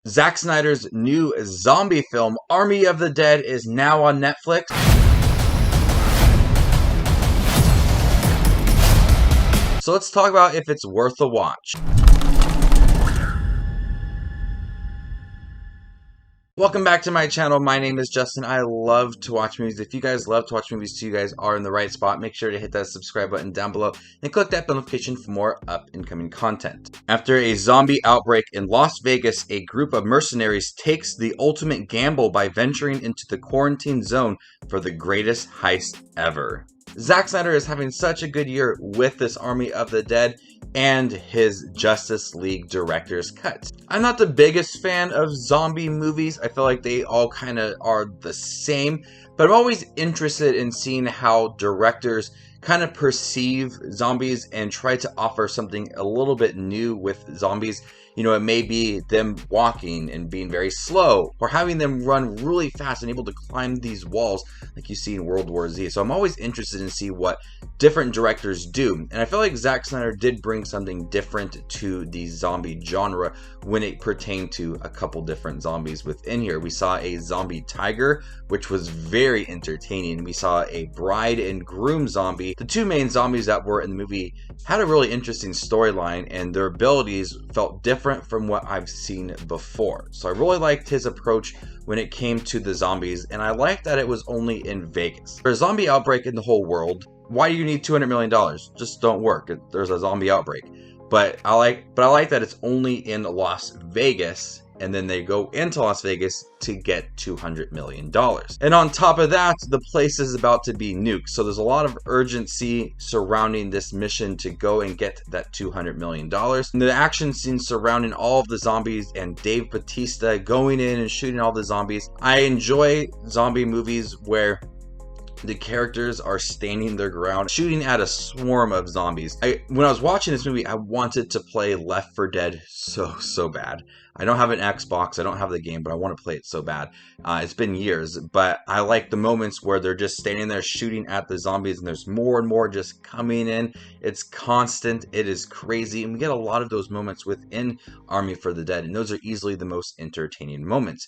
Zack Snyder's new zombie film, Army of the Dead, is now on Netflix. So let's talk about if it's worth a watch. Welcome back to my channel. My name is Justin. I love to watch movies. If you guys love to watch movies too, you guys are in the right spot. Make sure to hit that subscribe button down below and click that bell notification for more up-and-coming content. After a zombie outbreak in Las Vegas, a group of mercenaries takes the ultimate gamble by venturing into the quarantine zone for the greatest heist ever. Zack Snyder is having such a good year with this Army of the Dead and his Justice League director's cut. I'm not the biggest fan of zombie movies. I feel like they all kind of are the same, but I'm always interested in seeing how directors kind of perceive zombies and try to offer something a little bit new with zombies. You know, it may be them walking and being very slow, or having them run really fast and able to climb these walls like you see in World War Z. So I'm always interested in see what different directors do. And I feel like Zack Snyder did bring something different to the zombie genre when it pertained to a couple different zombies within here. We saw a zombie tiger, which was very entertaining. We saw a bride and groom zombie. The two main zombies that were in the movie had a really interesting storyline, and their abilities felt different from what I've seen before. So I really liked his approach when it came to the zombies, and I liked that it was only in Vegas. There's a zombie outbreak in the whole world. Why do you need $200 million? Just don't work. There's a zombie outbreak. But I like that it's only in Las Vegas, and then they go into Las Vegas to get $200 million. And on top of that, the place is about to be nuked. So there's a lot of urgency surrounding this mission to go and get that $200 million. And the action scenes surrounding all of the zombies and Dave Bautista going in and shooting all the zombies. I enjoy zombie movies where the characters are standing their ground, shooting at a swarm of zombies. When I was watching this movie, I wanted to play Left 4 Dead so bad. I don't have an Xbox, I don't have the game, but I want to play it so bad. It's been years, but I like the moments where they're just standing there shooting at the zombies, and there's more and more just coming in. It's constant, it is crazy, and we get a lot of those moments within Army for the Dead, and those are easily the most entertaining moments.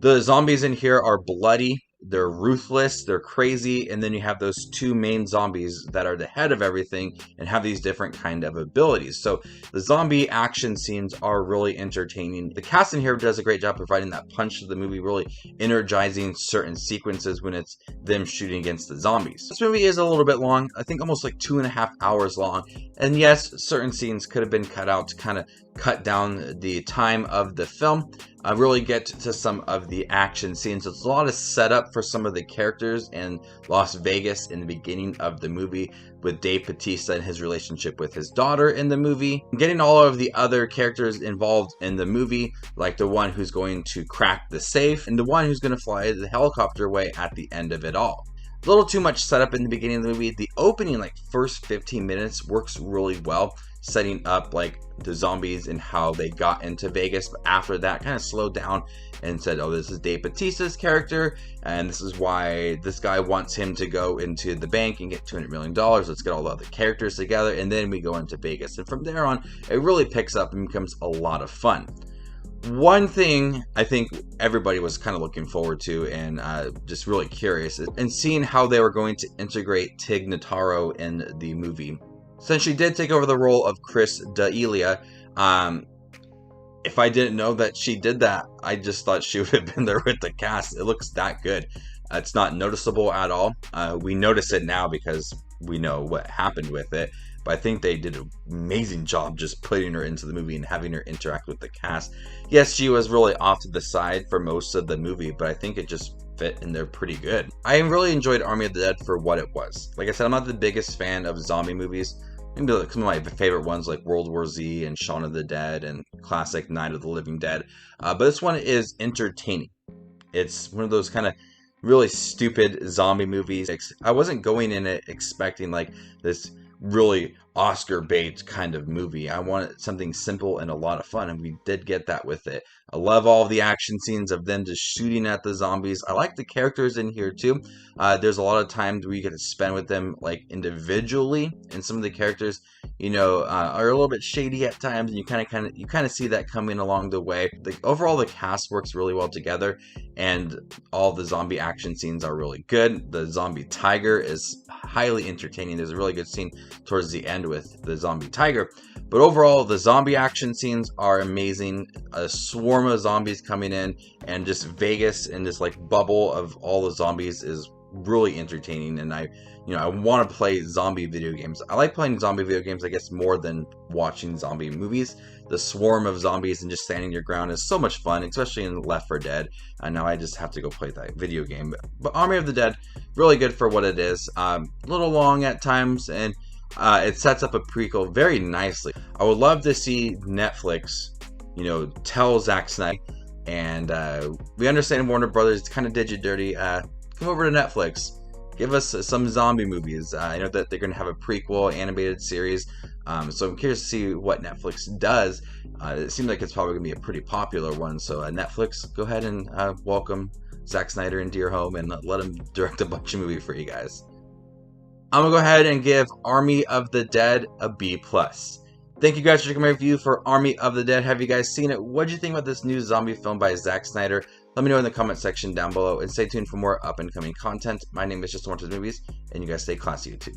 The zombies in here are bloody, they're ruthless, they're crazy, and then you have those two main zombies that are the head of everything and have these different kind of abilities. So the zombie action scenes are really entertaining. The cast in here does a great job providing that punch to the movie, really energizing certain sequences when it's them shooting against the zombies. This movie is a little bit long, I think almost like 2.5 hours long, and yes, certain scenes could have been cut out to kind of cut down the time of the film. Really get to some of the action scenes. It's a lot of setup for some of the characters in Las Vegas in the beginning of the movie, with Dave Bautista and his relationship with his daughter in the movie. Getting all of the other characters involved in the movie, like the one who's going to crack the safe and the one who's going to fly the helicopter away at the end of it all. A little too much setup in the beginning of the movie. The opening, like first 15 minutes, works really well, setting up like the zombies and how they got into Vegas. But after that, kind of slowed down and said, oh, this is Dave Bautista's character, and this is why this guy wants him to go into the bank and get $200 million. Let's get all the other characters together, and then we go into Vegas. And from there on, it really picks up and becomes a lot of fun. One thing I think everybody was kind of looking forward to and just really curious and seeing how they were going to integrate Tig Notaro in the movie. Since she did take over the role of Chris D'Elia, if I didn't know that she did that, I just thought she would have been there with the cast. It looks that good. It's not noticeable at all. We notice it now because we know what happened with it. But I think they did an amazing job just putting her into the movie and having her interact with the cast. Yes, she was really off to the side for most of the movie, but I think it just fit in there pretty good. I really enjoyed Army of the Dead for what it was. Like I said, I'm not the biggest fan of zombie movies. Maybe like some of my favorite ones like World War Z and Shaun of the Dead and classic Night of the Living Dead. But this one is entertaining. It's one of those kind of really stupid zombie movies. I wasn't going in it expecting like this really Oscar bait kind of movie. I wanted something simple and a lot of fun, and we did get that with it. I love all the action scenes of them just shooting at the zombies. I like the characters in here too. There's a lot of times where you get to spend with them like individually, and some of the characters, are a little bit shady at times, and you kind of see that coming along the way. Overall, the cast works really well together, and all the zombie action scenes are really good. The zombie tiger is highly entertaining. There's a really good scene towards the end with the zombie tiger. But overall, the zombie action scenes are amazing. A swarm of zombies coming in, and just Vegas and this like bubble of all the zombies is really entertaining. And I want to play zombie video games. I like playing zombie video games, I guess, more than watching zombie movies. The swarm of zombies and just standing your ground is so much fun, especially in Left 4 Dead. And now I just have to go play that video game. But Army of the Dead, really good for what it is. A little long at times, and it sets up a prequel very nicely. I would love to see Netflix, tell Zack Snyder, and we understand Warner Brothers kind of did you dirty. Come over to Netflix. Give us some zombie movies. I know that they're going to have a prequel animated series. So I'm curious to see what Netflix does. It seems like it's probably going to be a pretty popular one. So Netflix, go ahead and welcome Zack Snyder into your home and let him direct a bunch of movies for you guys. I'm going to go ahead and give Army of the Dead a B+. Thank you guys for checking my review for Army of the Dead. Have you guys seen it? What do you think about this new zombie film by Zack Snyder? Let me know in the comment section down below, and stay tuned for more up and coming content. My name is Just Movies, and you guys stay classy, YouTube.